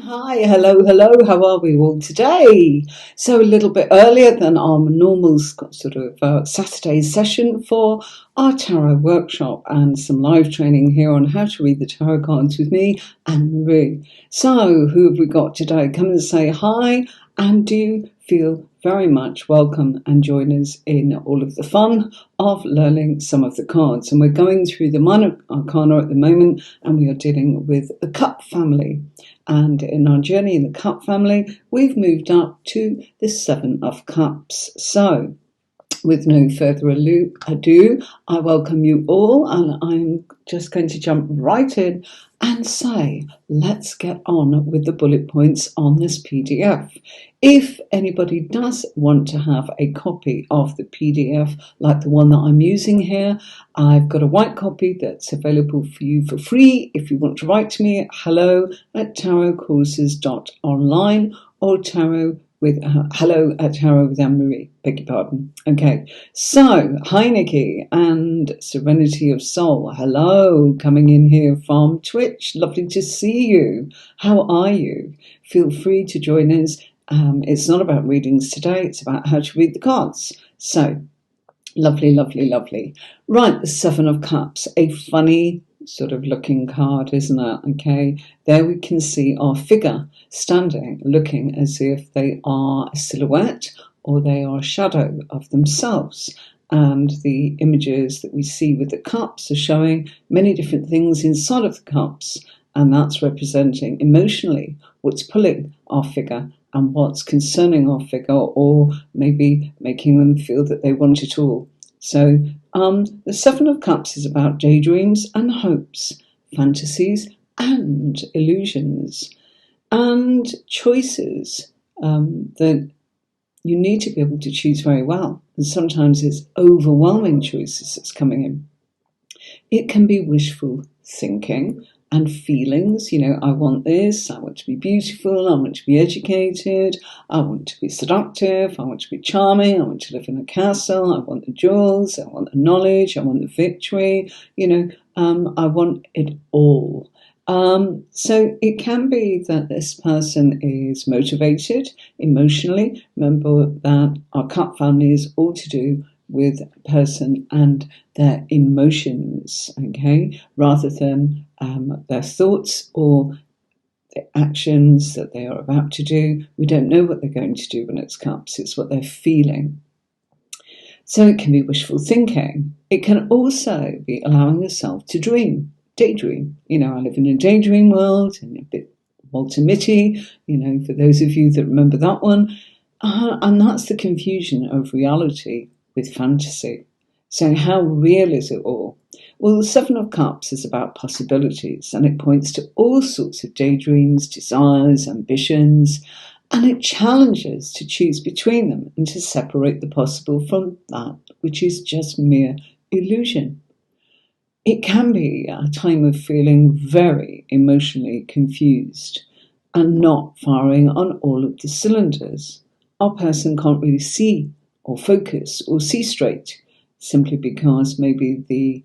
Hi, hello, how are we all today? So a little bit earlier than our normal sort of Saturday session for our tarot workshop and some live training here on how to read the tarot cards with me and Marie. So who have we got today? Come and say hi and do feel very much welcome and join us in all of the fun of learning some of the cards. And we're going through the minor arcana at the moment, and we are dealing with the cup family. And in our journey in the cup family, we've moved up to the 7 of Cups. So with no further ado, I welcome you all, and I'm just going to jump right in and say, let's get on with the bullet points on this PDF. If anybody does want to have a copy of the PDF like the one that I'm using here, I've got a white copy that's available for you for free. If you want to write to me at hello@tarotcourses.online or hello at Tarot with Anne-Marie, beg your pardon. Okay, so hi Nikki and Serenity of Soul. Hello, coming in here from Twitch. Lovely to see you. How are you? Feel free to join us. It's not about readings today, it's about how to read the cards. So, lovely. Right, the 7 of Cups, a funny sort of looking card, isn't it? Okay, there we can see our figure standing, looking as if they are a silhouette or they are a shadow of themselves. And the images that we see with the cups are showing many different things inside of the cups, and that's representing emotionally what's pulling our figure and what's concerning our figure, or maybe making them feel that they want it all. So the 7 of Cups is about daydreams and hopes, fantasies and illusions, and choices that you need to be able to choose very well. And sometimes it's overwhelming choices that's coming in. It can be wishful thinking and feelings, I want this, I want to be beautiful, I want to be educated, I want to be seductive, I want to be charming, I want to live in a castle, I want the jewels, I want the knowledge, I want the victory, I want it all. So it can be that this person is motivated emotionally. Remember that our cup family is all to do with a person and their emotions, okay, rather than their thoughts or the actions that they are about to do. We don't know what they're going to do when it's cups, it's what they're feeling. So it can be wishful thinking. It can also be allowing yourself to daydream. I live in a daydream world, and a bit Walter Mitty, for those of you that remember that one. And that's the confusion of reality with fantasy. So how real is it all? Well, the 7 of Cups is about possibilities, and it points to all sorts of daydreams, desires, ambitions, and it challenges to choose between them and to separate the possible from that which is just mere illusion. It can be a time of feeling very emotionally confused and not firing on all of the cylinders. Our person can't really see or focus or see straight, simply because maybe the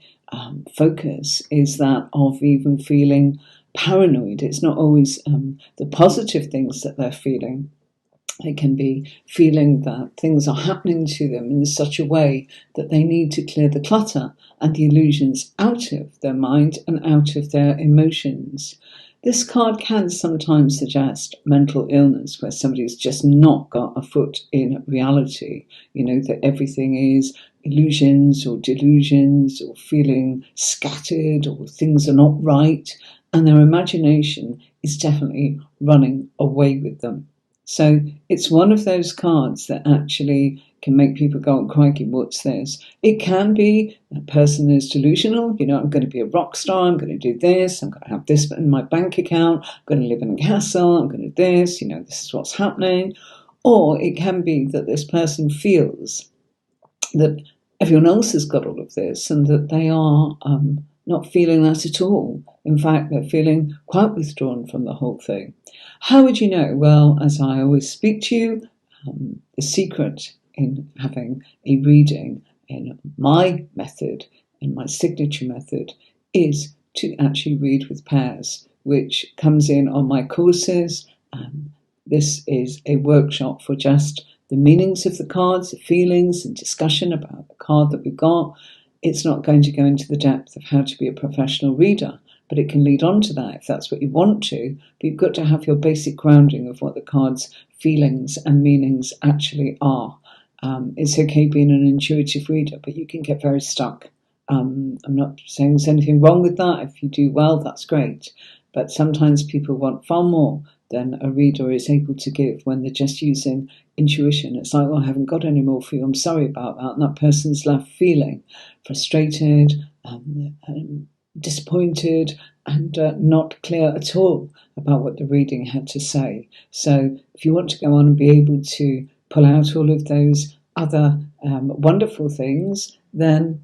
focus is that of even feeling paranoid. It's not always the positive things that they're feeling. They can be feeling that things are happening to them in such a way that they need to clear the clutter and the illusions out of their mind and out of their emotions. This card can sometimes suggest mental illness, where somebody's just not got a foot in reality, that everything is illusions or delusions, or feeling scattered, or things are not right, and their imagination is definitely running away with them. So it's one of those cards that actually can make people go, oh, crikey, what's this? It can be a person is delusional. I'm going to be a rock star. I'm going to do this. I'm going to have this in my bank account. I'm going to live in a castle. I'm going to do this. This is what's happening. Or it can be that this person feels that everyone else has got all of this and that they are not feeling that at all. In fact, they're feeling quite withdrawn from the whole thing. How would you know? Well, as I always speak to you, the secret in having a reading in my method, in my signature method, is to actually read with pairs, which comes in on my courses. This is a workshop for just the meanings of the cards, the feelings and discussion about the card that we've got. It's not going to go into the depth of how to be a professional reader, but it can lead on to that if that's what you want to. But you've got to have your basic grounding of what the card's feelings and meanings actually are. It's okay being an intuitive reader, but you can get very stuck. I'm not saying there's anything wrong with that. If you do well, that's great. But sometimes people want far more than a reader is able to give when they're just using intuition. It's like, well, I haven't got any more for you. I'm sorry about that. And that person's left feeling frustrated, disappointed, and not clear at all about what the reading had to say. So if you want to go on and be able to pull out all of those other wonderful things, then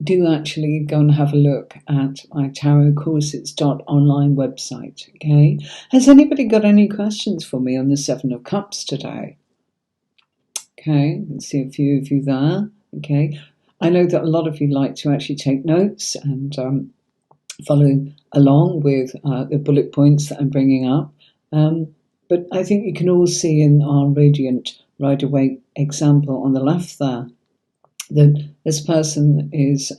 do actually go and have a look at my tarot courses.online website. Okay, has anybody got any questions for me on the Seven of Cups today? Okay, let's see a few of you there. Okay, I know that a lot of you like to actually take notes and follow along with the bullet points that I'm bringing up. But I think you can all see in our Radiant Rider-Waite example on the left there that this person is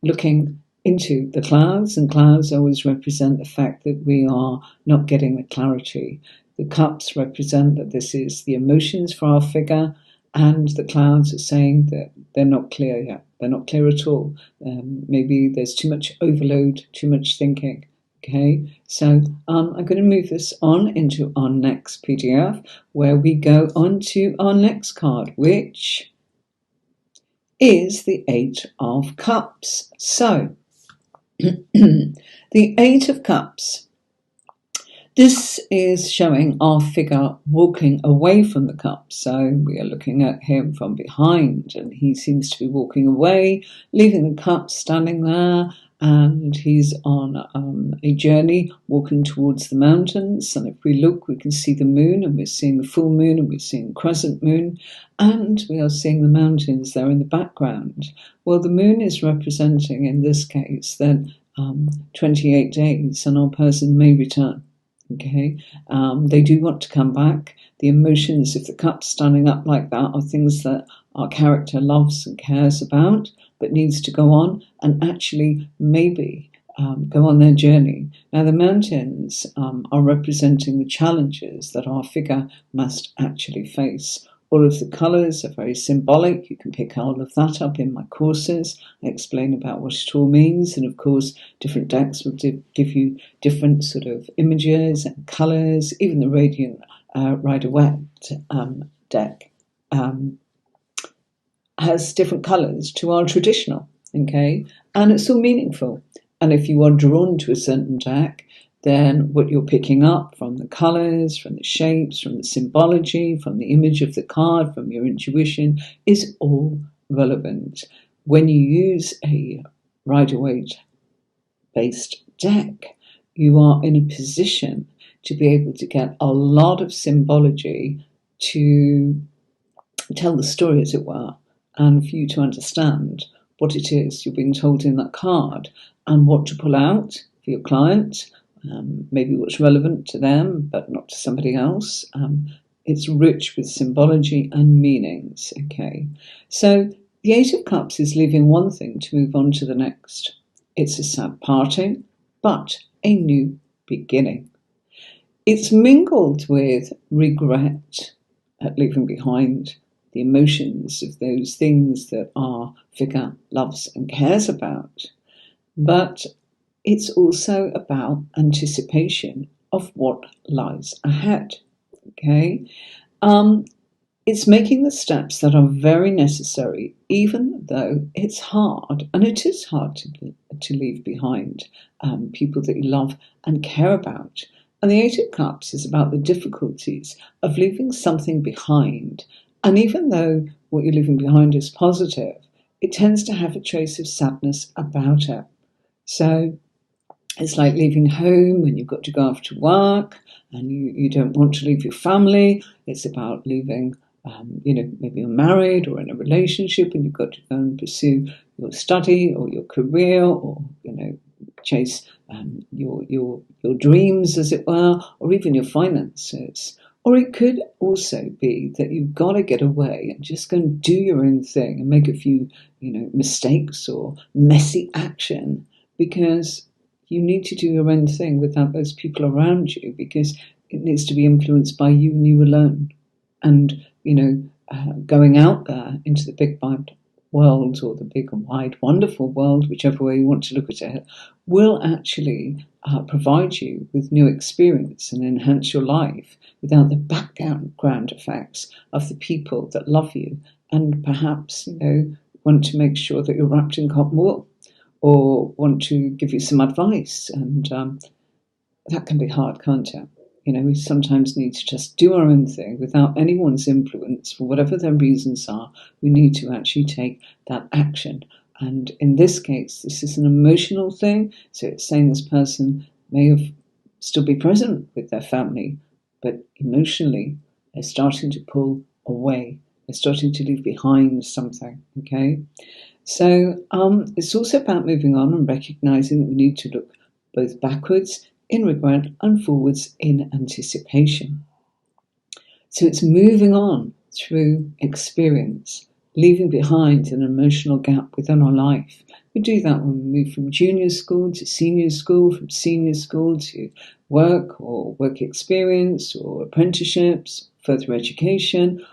looking into the clouds, and clouds always represent the fact that we are not getting the clarity. The cups represent that this is the emotions for our figure, and the clouds are saying that they're not clear yet. They're not clear at all. Maybe there's too much overload, too much thinking. Okay, so I'm going to move this on into our next PDF, where we go on to our next card, which is the Eight of Cups. So, the Eight of Cups. This is showing our figure walking away from the cup. So we are looking at him from behind, and he seems to be walking away, leaving the cup standing there, and he's on a journey walking towards the mountains. And if we look, we can see the moon, and we're seeing the full moon, and we're seeing crescent moon, and we are seeing the mountains there in the background. Well, the moon is representing, in this case, that 28 days, and our person may return. Okay, they do want to come back. The emotions of the cup standing up like that are things that our character loves and cares about, but needs to go on and actually maybe go on their journey. Now, the mountains are representing the challenges that our figure must actually face. All of the colours are very symbolic. You can pick all of that up in my courses. I explain about what it all means. And of course, different decks will give you different sort of images and colours. Even the Radiant Rider-Waite deck has different colours to our traditional. Okay, and it's all meaningful. And if you are drawn to a certain deck, then what you're picking up from the colours, from the shapes, from the symbology, from the image of the card, from your intuition, is all relevant. When you use a Rider-Waite-based deck, you are in a position to be able to get a lot of symbology to tell the story, as it were, and for you to understand what it is you're being told in that card and what to pull out for your client. Maybe what's relevant to them, but not to somebody else. It's rich with symbology and meanings. Okay, so the Eight of Cups is leaving one thing to move on to the next. It's a sad parting, but a new beginning. It's mingled with regret at leaving behind the emotions of those things that our figure loves and cares about. But it's also about anticipation of what lies ahead. Okay, it's making the steps that are very necessary, even though it's hard, and it is hard to leave behind people that you love and care about. And the Eight of Cups is about the difficulties of leaving something behind. And even though what you're leaving behind is positive, it tends to have a trace of sadness about it. So it's like leaving home when you've got to go off to work and you don't want to leave your family. It's about leaving, maybe you're married or in a relationship and you've got to go and pursue your study or your career or, chase your dreams, as it were, or even your finances. Or it could also be that you've got to get away and just go and do your own thing and make a few, mistakes or messy action, because you need to do your own thing without those people around you, because it needs to be influenced by you and you alone. And, going out there into the big wide world, or the big and wide wonderful world, whichever way you want to look at it, will actually provide you with new experience and enhance your life without the background effects of the people that love you and perhaps, want to make sure that you're wrapped in cotton wool, or want to give you some advice. And that can be hard, can't it? We sometimes need to just do our own thing without anyone's influence, for whatever their reasons are. We need to actually take that action. And in this case, this is an emotional thing. So it's saying this person may have still be present with their family, but emotionally, they're starting to pull away. They're starting to leave behind something, okay? So it's also about moving on and recognizing that we need to look both backwards in regret and forwards in anticipation. So it's moving on through experience, leaving behind an emotional gap within our life. We do that when we move from junior school to senior school, from senior school to work or work experience or apprenticeships, further education.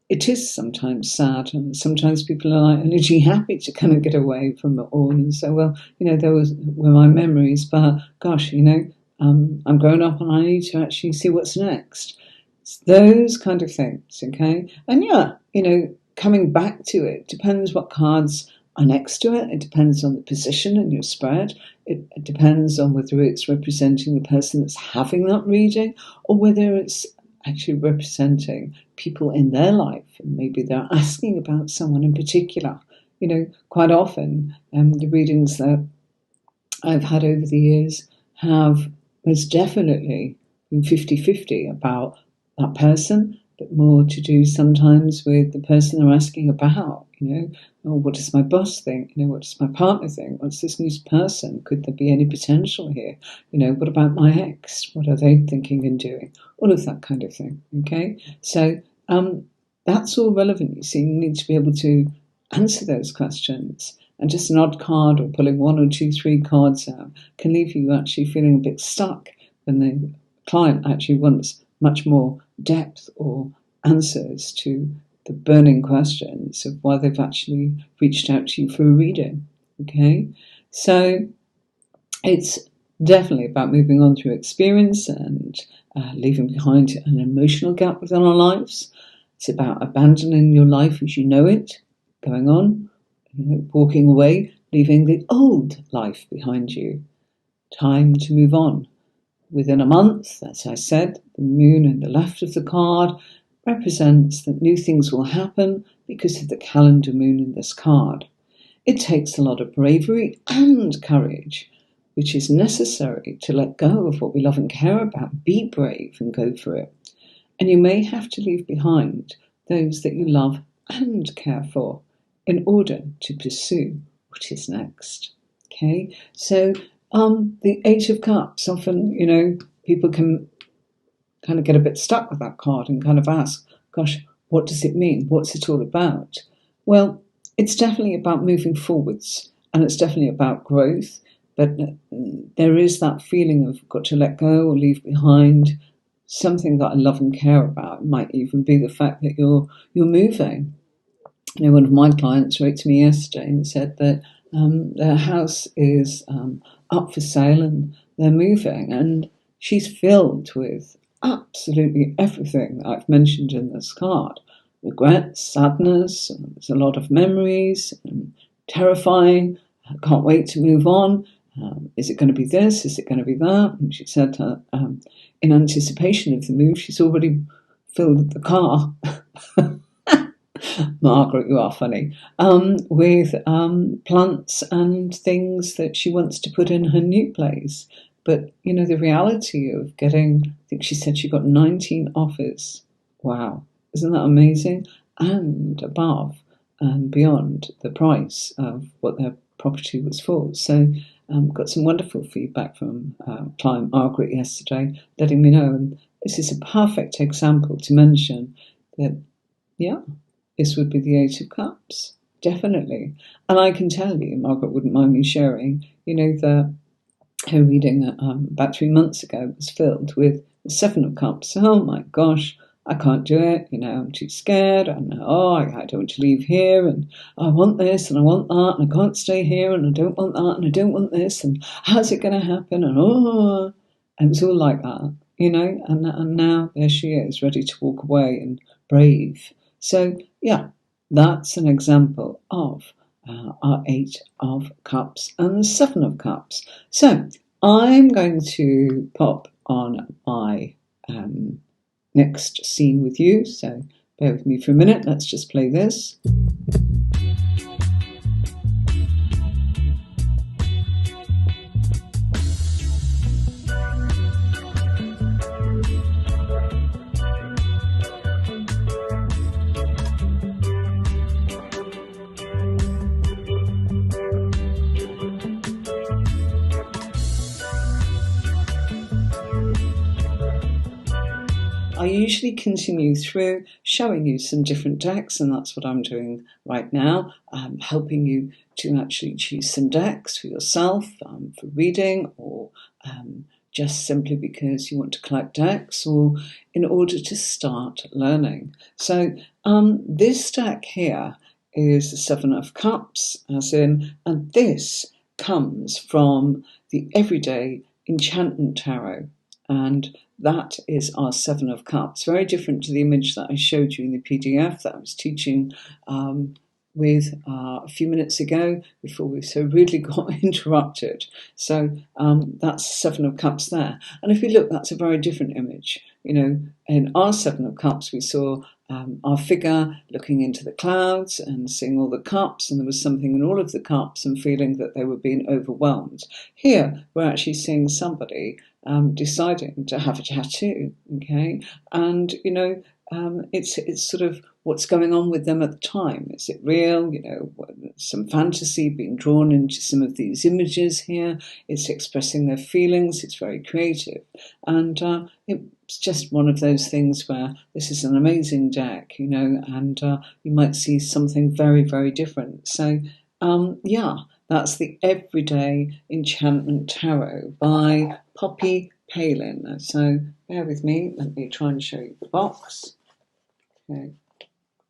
It is sometimes sad, and sometimes people are literally happy to kind of get away from it all and say, well, those were my memories, but gosh, I'm grown up and I need to actually see what's next. It's those kind of things, okay? And coming back to it depends what cards are next to it. It depends on the position in your spread. It depends on whether it's representing the person that's having that reading, or whether it's actually representing people in their life, and maybe they're asking about someone in particular. Quite often, the readings that I've had over the years have most definitely been 50-50 about that person, but more to do sometimes with the person they're asking about. What does my boss think? What does my partner think? What's this new person? Could there be any potential here? What about my ex? What are they thinking and doing? All of that kind of thing, okay? So that's all relevant, you see. You need to be able to answer those questions. And just an odd card or pulling 1 or 2, 3 cards out can leave you actually feeling a bit stuck when the client actually wants much more depth or answers to the burning questions of why they've actually reached out to you for a reading, okay? So it's definitely about moving on through experience and leaving behind an emotional gap within our lives. It's about abandoning your life as you know it, going on, walking away, leaving the old life behind you. Time to move on. Within a month, as I said, the moon in the left of the card represents that new things will happen because of the calendar moon in this card. It takes a lot of bravery and courage, which is necessary to let go of what we love and care about. Be brave and go for it. And you may have to leave behind those that you love and care for in order to pursue what is next. Okay, so the Eight of Cups, often, people can kind of get a bit stuck with that card and kind of ask, gosh, what does it mean? What's it all about? Well, it's definitely about moving forwards, and it's definitely about growth, but there is that feeling of got to let go or leave behind something that I love and care about. It might even be the fact that you're moving. One of my clients wrote to me yesterday and said that their house is up for sale and they're moving, and she's filled with absolutely everything that I've mentioned in this card. Regret, sadness, there's a lot of memories, terrifying, I can't wait to move on. Is it going to be this? Is it going to be that? And she said in anticipation of the move, she's already filled the car. Margaret, you are funny. With plants and things that she wants to put in her new place. But, the reality of getting, I think she said she got 19 offers. Wow. Isn't that amazing? And above and beyond the price of what they're property was for. So got some wonderful feedback from client Margaret yesterday, letting me know. And this is a perfect example to mention that, yeah, this would be the Eight of Cups, definitely. And I can tell you, Margaret wouldn't mind me sharing, that her reading about 3 months ago was filled with the Seven of Cups. Oh my gosh, I can't do it. I'm too scared. I don't want to leave here, and I want this, and I want that, and I can't stay here, and I don't want that, and I don't want this, and how's it going to happen? And it was all like that, And now there she is, ready to walk away and brave. So yeah, that's an example of our Eight of Cups and the Seven of Cups. So I'm going to pop on my next scene with you. So bear with me for a minute. Let's just play this. I usually continue through showing you some different decks, and that's what I'm doing right now, helping you to actually choose some decks for yourself, for reading, or just simply because you want to collect decks, or in order to start learning. So this deck here is the Seven of Cups, and this comes from the Everyday Enchantment Tarot, and that is our Seven of Cups. Very different to the image that I showed you in the PDF that I was teaching with a few minutes ago before we so rudely got interrupted. So that's Seven of Cups there. And if you look, that's a very different image. In our Seven of Cups, we saw our figure looking into the clouds and seeing all the cups, and there was something in all of the cups and feeling that they were being overwhelmed. Here, we're actually seeing somebody deciding to have a tattoo, okay? And, it's sort of what's going on with them at the time. Is it real? Some fantasy being drawn into some of these images here. It's expressing their feelings. It's very creative. And it's just one of those things where this is an amazing deck, and you might see something very, very different. So, that's the Everyday Enchantment Tarot by Poppy Palin. So bear with me. Let me try and show you the box. Okay.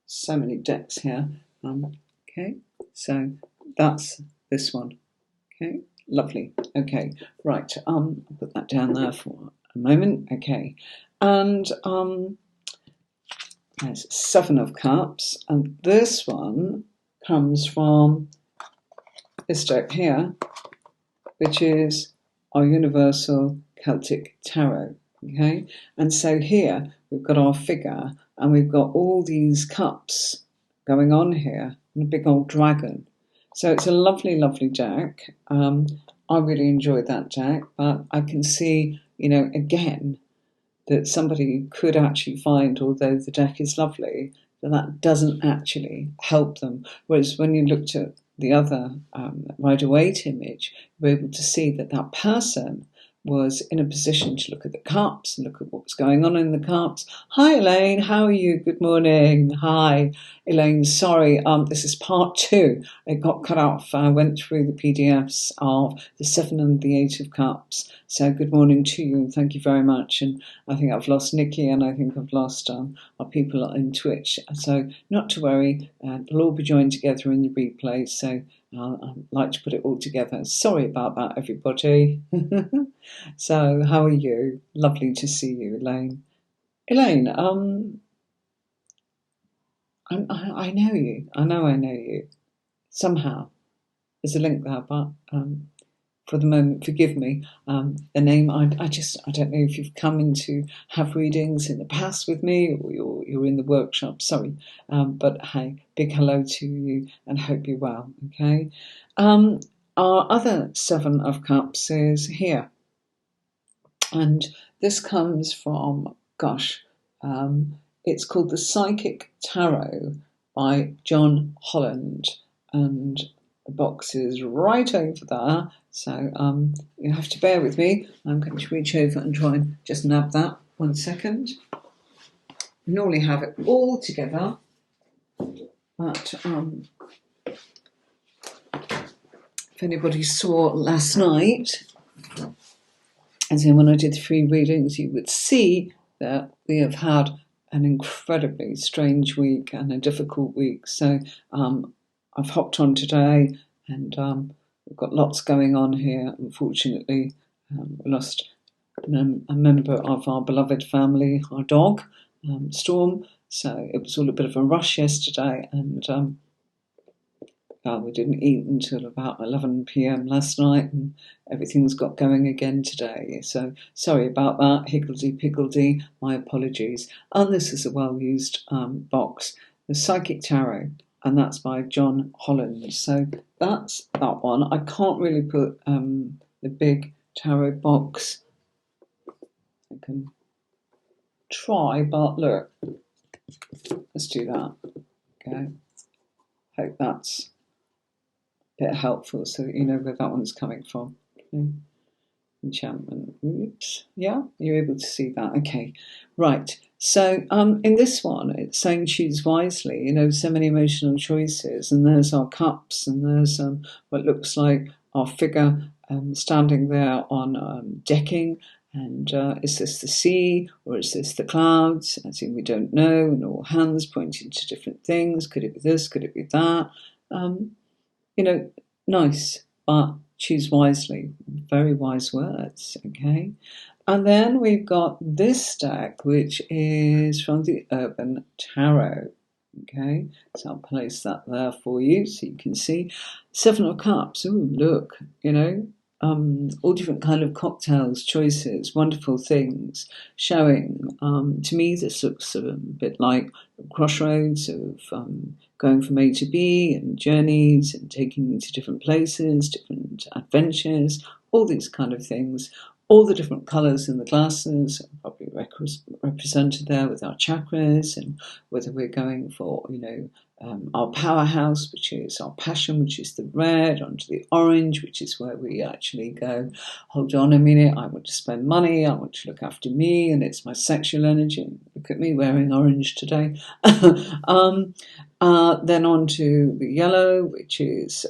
So many decks here. Okay. So that's this one. Okay. Lovely. Okay. Right. I'll put that down there for a moment. Okay. And there's Seven of Cups, and this one comes from this deck here, which is our Universal Celtic Tarot, okay? And so here we've got our figure, and we've got all these cups going on here, and a big old dragon. So it's a lovely, lovely deck. I really enjoyed that deck, but I can see, again, that somebody could actually find, although the deck is lovely, that doesn't actually help them. Whereas when you looked at the other Rider-Waite image, you were able to see that that person was in a position to look at the cups and look at what was going on in the cups. Hi, Elaine. How are you? Good morning. Hi, Elaine. Sorry, this is part 2. It got cut off. I went through the PDFs of the Seven and the Eight of Cups. So good morning to you, and thank you very much. And I think I've lost Nikki, and I think I've lost our people in Twitch. So not to worry. They'll all be joined together in the replay. So I'd like to put it all together. Sorry about that, everybody. So, how are you? Lovely to see you, Elaine. Elaine, I know you. I know you. Somehow. There's a link there, but for the moment, forgive me. The name, I don't know if you've come in to have readings in the past with me, or you're in the workshop, sorry. But hey, big hello to you, and hope you're well, okay? Our other Seven of Cups is here. And this comes from, it's called the Psychic Tarot by John Holland. And box is right over there, so you have to bear with me. I'm going to reach over and try and just nab that. 1 second. I normally have it all together, but if anybody saw last night, as in when I did the free readings, you would see that we have had an incredibly strange week and a difficult week. So I've hopped on today, and we've got lots going on here. Unfortunately, we lost a member of our beloved family, our dog, Storm. So it was all a bit of a rush yesterday, and we didn't eat until about 11 p.m. last night, and everything's got going again today. So sorry about that, higgledy-piggledy, my apologies. And this is a well-used box, the Psychic Tarot, and that's by John Holland. So that's that one. I can't really put the big tarot box. I can try, but look, let's do that. Okay, hope that's a bit helpful so that you know where that one's coming from. Okay. Enchantment. Oops. Yeah, you're able to see that. Okay, right. So in this one, it's saying choose wisely. You know, so many emotional choices, and there's our cups, and there's what looks like our figure standing there on decking. And is this the sea, or is this the clouds? As in, we don't know, and all hands pointing to different things. Could it be this? Could it be that? You know, nice, but choose wisely. Very wise words, okay? And then we've got this deck, which is from the Urban Tarot, okay? So I'll place that there for you so you can see. 7 of Cups, ooh, look, you know, all different kind of cocktails, choices, wonderful things, showing. To me, this looks a bit like crossroads of going from A to B, and journeys, and taking you to different places, different adventures, all these kind of things. All the different colours in the glasses are probably represented there with our chakras, and whether we're going for, you know, our powerhouse, which is our passion, which is the red, onto the orange, which is where we actually go, hold on a minute, I want to spend money, I want to look after me, and it's my sexual energy. Look at me wearing orange today. Then on to the yellow, which is,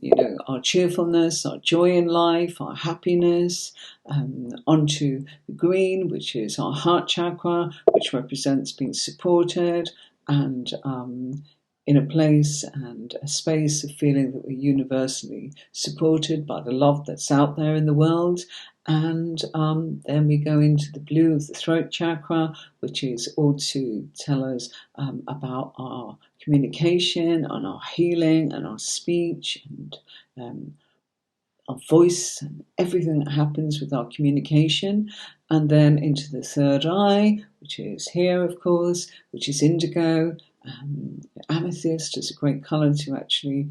you know, our cheerfulness, our joy in life, our happiness. Onto the green, which is our heart chakra, which represents being supported and in a place and a space of feeling that we're universally supported by the love that's out there in the world. And then we go into the blue of the throat chakra, which is all to tell us about our communication and our healing and our speech and our voice and everything that happens with our communication. And then into the third eye, which is here, of course, which is indigo. Amethyst is a great colour to actually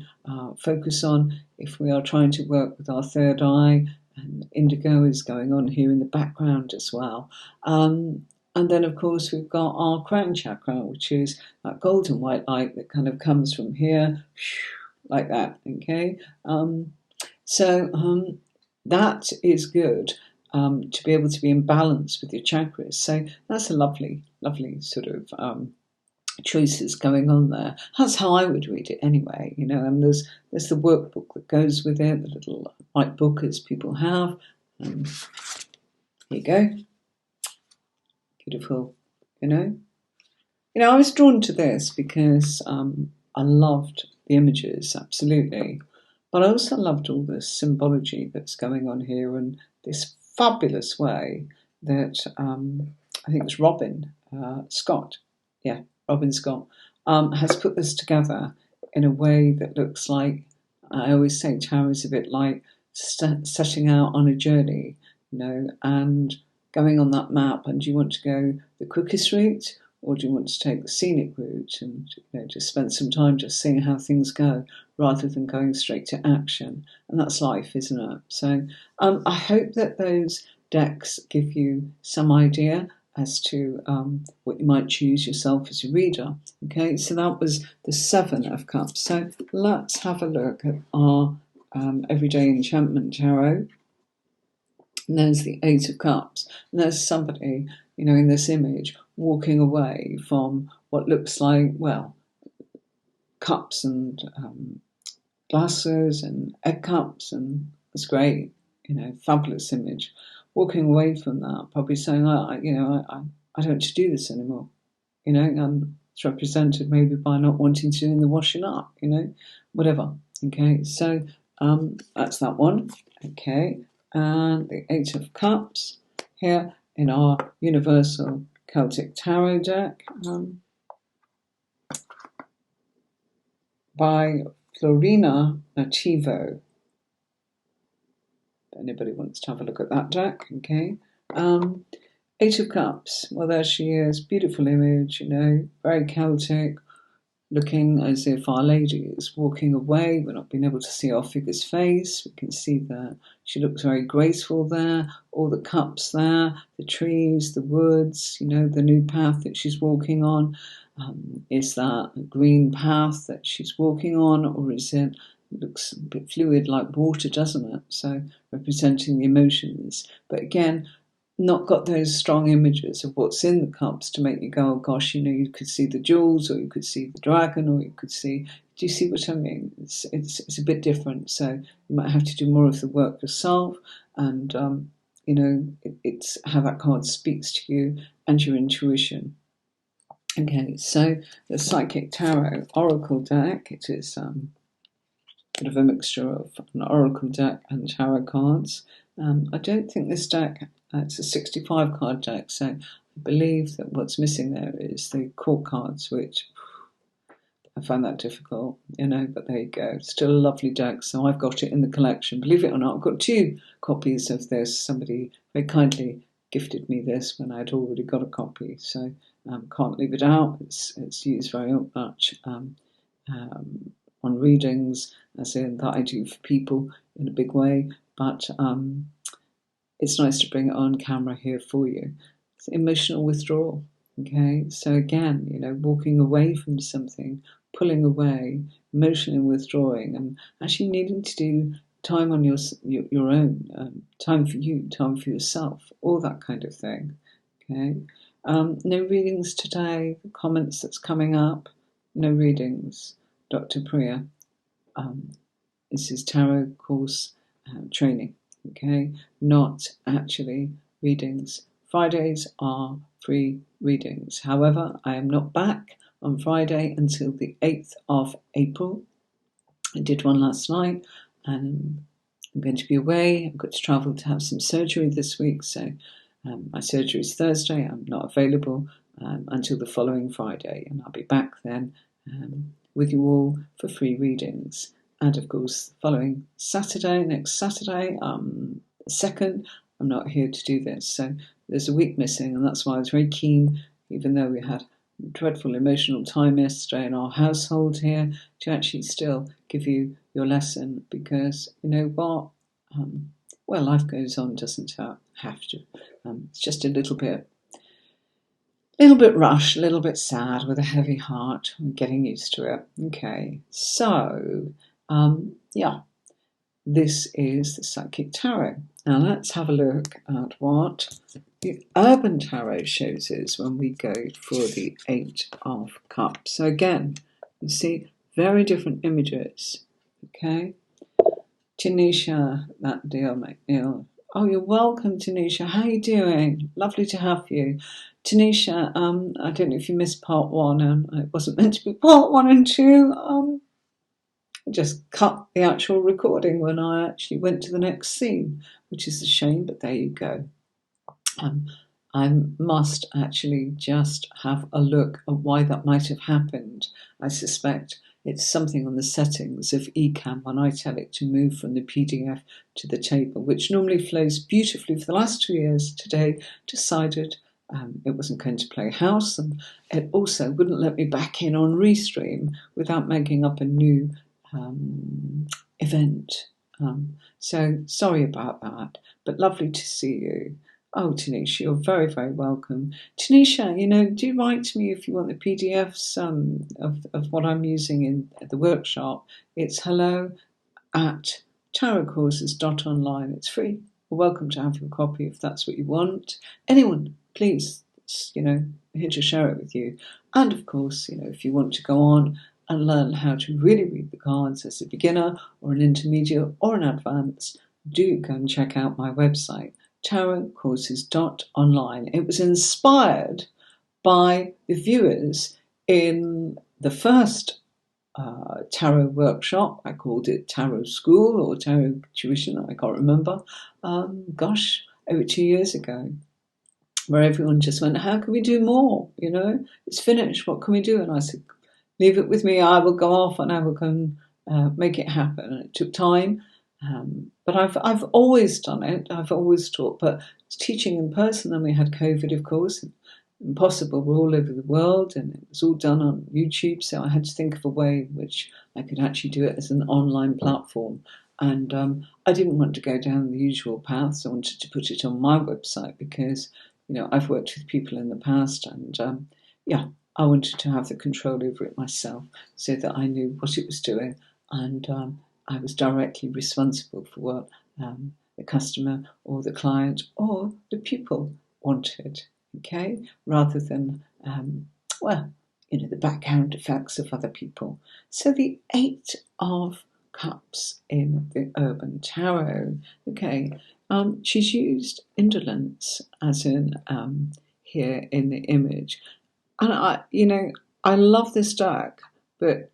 focus on if we are trying to work with our third eye. And indigo is going on here in the background as well. And then, of course, we've got our crown chakra, which is that golden white light that kind of comes from here, like that, okay? So that is good to be able to be in balance with your chakras. So that's a lovely, lovely sort of choices going on there. That's how I would read it anyway, you know. And there's the workbook that goes with it, the little white book as people have. Here you go. Beautiful, you know. You know, I was drawn to this because I loved the images, absolutely. But I also loved all the symbology that's going on here, and this fabulous way that I think it's Robin Scott, yeah, Robin Scott, has put this together in a way that looks like, I always say tarot is a bit like setting out on a journey, you know, and going on that map. And do you want to go the quickest route, or do you want to take the scenic route and, you know, just spend some time just seeing how things go rather than going straight to action? And that's life, isn't it? So I hope that those decks give you some idea as to what you might choose yourself as a reader. Okay, so that was the Seven of Cups. So let's have a look at our Everyday Enchantment Tarot. And there's the Eight of Cups. And there's somebody, in this image walking away from what looks like, well, cups and glasses and egg cups, and it's great, fabulous image. Walking away from that, probably saying, I don't want to do this anymore. And it's represented maybe by not wanting to do the washing up, whatever. Okay, so that's that one. Okay, and the Eight of Cups here in our Universal Celtic Tarot Deck by Floreana Nativo. If anybody wants to have a look at that deck, okay. Eight of Cups. Well, there she is. Beautiful image, very Celtic, looking as if Our Lady is walking away. We're not being able to see our figure's face. We can see that she looks very graceful there. All the cups there, the trees, the woods, the new path that she's walking on. Is that a green path that she's walking on, or is it looks a bit fluid like water, doesn't it? So representing the emotions. But again, not got those strong images of what's in the cups to make you go, oh gosh, you could see the jewels, or you could see the dragon, or you could see, do you see what I mean? It's a bit different. So you might have to do more of the work yourself, and it's how that card speaks to you and your intuition. Okay, so the Psychic Tarot Oracle deck, it is bit of a mixture of an oracle deck and tarot cards. I don't think this deck, it's a 65 card deck, so I believe that what's missing there is the court cards, which I find that difficult, but there you go. Still a lovely deck, so I've got it in the collection. Believe it or not, I've got 2 copies of this. Somebody very kindly gifted me this when I'd already got a copy, so can't leave it out. It's used very much on readings, as in that I do for people in a big way, but it's nice to bring it on camera here for you. It's emotional withdrawal, okay? So again, walking away from something, pulling away, emotionally withdrawing, and actually needing to do time on your own, time for you, time for yourself, all that kind of thing, okay? No readings today, the comments that's coming up, no readings. Dr. Priya, this is tarot course training, okay? Not actually readings. Fridays are free readings. However, I am not back on Friday until the 8th of April. I did one last night, and I'm going to be away. I've got to travel to have some surgery this week, so my surgery is Thursday. I'm not available until the following Friday, and I'll be back then with you all for free readings. And of course, the following Saturday, next Saturday, 2nd, I'm not here to do this. So there's a week missing, and that's why I was very keen, even though we had a dreadful emotional time yesterday in our household here, to actually still give you your lesson, because you know what? Well, life goes on, doesn't it? Have to. It's just a little bit rushed, a little bit sad, with a heavy heart. I'm getting used to it. Okay, so this is the Psychic Tarot. Now let's have a look at what the Urban Tarot shows us when we go for the Eight of Cups. So again, you see very different images. Okay, Tanisha, that deal, McNeil. Oh, you're welcome, Tanisha. How are you doing? Lovely to have you. Tanisha, I don't know if you missed part 1, and it wasn't meant to be part 1 and 2. I just cut the actual recording when I actually went to the next scene, which is a shame, but there you go. I must actually just have a look at why that might have happened. I suspect it's something on the settings of Ecamm when I tell it to move from the PDF to the table, which normally flows beautifully for the last 2 years. Today decided it wasn't going to play house, and it also wouldn't let me back in on Restream without making up a new event. So sorry about that, but lovely to see you. Oh, Tanisha, you're very, very welcome. Tanisha, do write to me if you want the PDFs of what I'm using in the workshop. It's hello@tarotcourses.online. It's free. You're welcome to have your copy if that's what you want. Anyone, please, here to share it with you. And of course, if you want to go on and learn how to really read the cards as a beginner or an intermediate or an advanced, do go and check out my website, tarotcourses.online. It was inspired by the viewers in the first tarot workshop. I called it Tarot School or Tarot Tuition, I can't remember. Over 2 years ago, where everyone just went, how can we do more? It's finished. What can we do? And I said, leave it with me. I will go off and I will go and make it happen. And it took time. But I've always done it. I've always taught, but it's teaching in person. And we had COVID, of course. Impossible. We're all over the world, and it was all done on YouTube. So I had to think of a way in which I could actually do it as an online platform. And I didn't want to go down the usual paths. I wanted to put it on my website because, I've worked with people in the past, and I wanted to have the control over it myself so that I knew what it was doing, and I was directly responsible for what the customer or the client or the pupil wanted, okay, rather than, the background effects of other people. So the Eight of Cups in the Urban Tarot, okay, she's used indolence as in here in the image. And I love this deck, but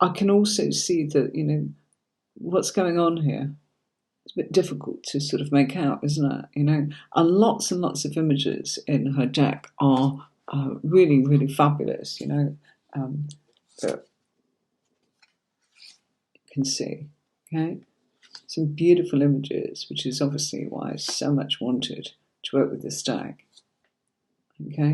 I can also see that, what's going on here. It's a bit difficult to sort of make out, isn't it? And lots of images in her deck are really, really fabulous, that you can see, okay? Some beautiful images, which is obviously why I so much wanted to work with this deck, okay?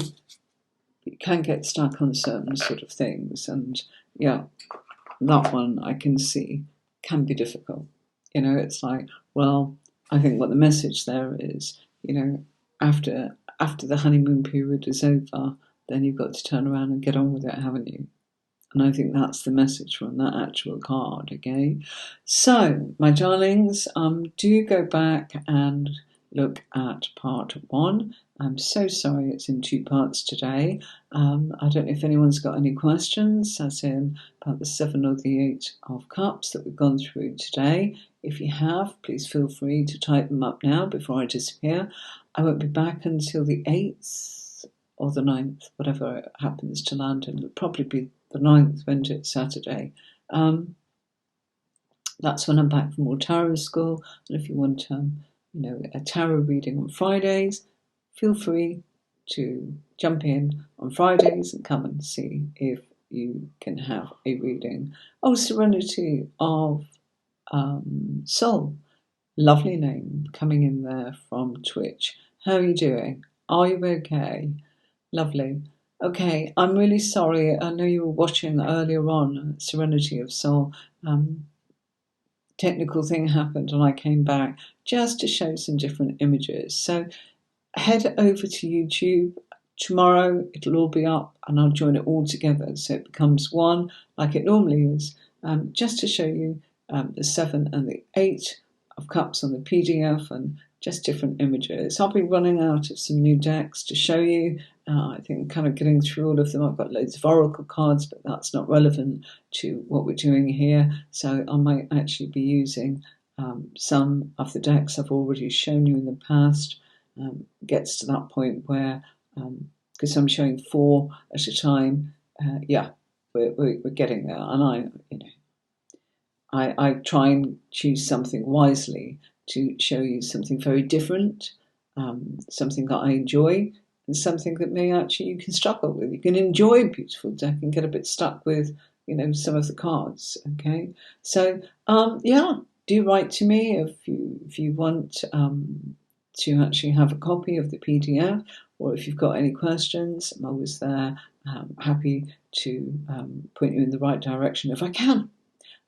You can get stuck on certain sort of things, and that one I can see can be difficult. It's like, well, I think what the message there is, after the honeymoon period is over, then you've got to turn around and get on with it, haven't you? And I think that's the message from that actual card, okay? So, my darlings, do go back and look at part 1. I'm so sorry it's in 2 parts today. I don't know if anyone's got any questions, as in about the 7 or the 8 of Cups that we've gone through today. If you have, please feel free to type them up now before I disappear. I won't be back until the 8th or the 9th, whatever happens to land, and it'll probably be the 9th, won't it, Saturday. That's when I'm back from more tarot school. And if you want, a tarot reading on Fridays, feel free to jump in on Fridays and come and see if you can have a reading. Oh, Serenity of Soul. Lovely name coming in there from Twitch. How are you doing? Are you okay? Lovely. Okay, I'm really sorry. I know you were watching earlier on Serenity of Soul. Technical thing happened and I came back just to show some different images. So head over to YouTube. Tomorrow it'll all be up and I'll join it all together so it becomes one like it normally is, just to show you the 7 and the 8 of Cups on the PDF and just different images. I'll be running out of some new decks to show you. I think kind of getting through all of them. I've got loads of oracle cards, but that's not relevant to what we're doing here. So I might actually be using some of the decks I've already shown you in the past. Gets to that point where, because I'm showing 4 at a time, we're getting there. And I try and choose something wisely to show you something very different, something that I enjoy, and something that may actually you can struggle with. You can enjoy a beautiful deck and get a bit stuck with, some of the cards. Okay, so do write to me if you want to actually have a copy of the PDF, or if you've got any questions. I'm always there, happy to point you in the right direction if I can.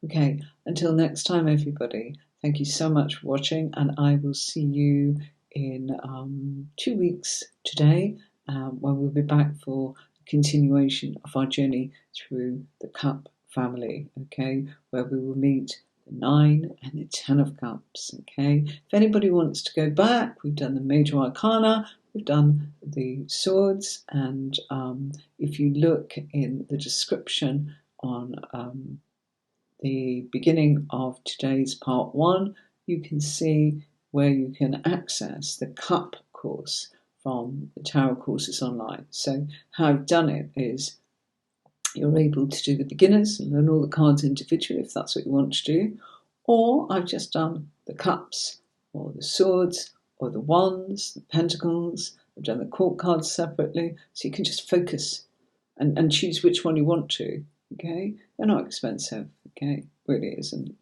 Okay, until next time, everybody. Thank you so much for watching, and I will see you in 2 weeks today, when we'll be back for a continuation of our journey through the Cup family, okay, where we will meet the 9 and the 10 of Cups, okay. If anybody wants to go back, we've done the Major Arcana, we've done the Swords, and if you look in the description on the beginning of today's part 1, you can see where you can access the Cup course from the Tarot Courses Online. So how I've done it is you're able to do the beginners and learn all the cards individually if that's what you want to do, or I've just done the Cups or the Swords or the Wands, the Pentacles. I've done the Court cards separately, so you can just focus and choose which one you want to, okay? They're not expensive, okay? Really isn't,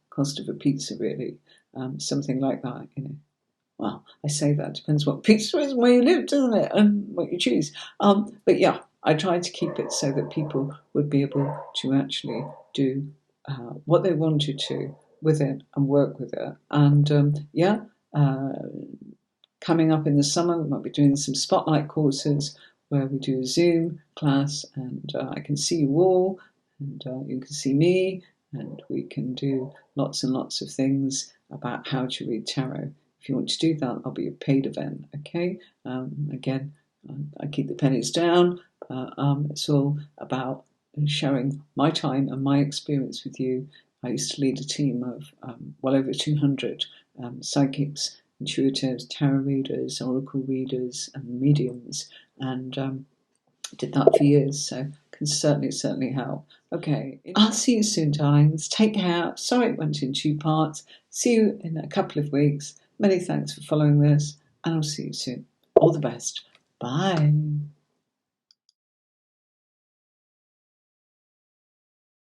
cost of a pizza really, something like that, Well, I say that, depends what pizza is and where you live, doesn't it? And what you choose. But yeah, I tried to keep it so that people would be able to actually do what they wanted to with it and work with it. And coming up in the summer, we might be doing some spotlight courses where we do a Zoom class, and I can see you all, and you can see me, and we can do lots and lots of things about how to read tarot. If you want to do that, I'll be a paid event, okay? Again, I keep the pennies down. It's all about sharing my time and my experience with you. I used to lead a team of well over 200 psychics, intuitives, tarot readers, oracle readers, and mediums, and did that for years, so can certainly help. Okay, I'll see you soon, darlings. Take care. Sorry it went in 2 parts. See you in a couple of weeks. Many thanks for following this, and I'll see you soon. All the best. Bye.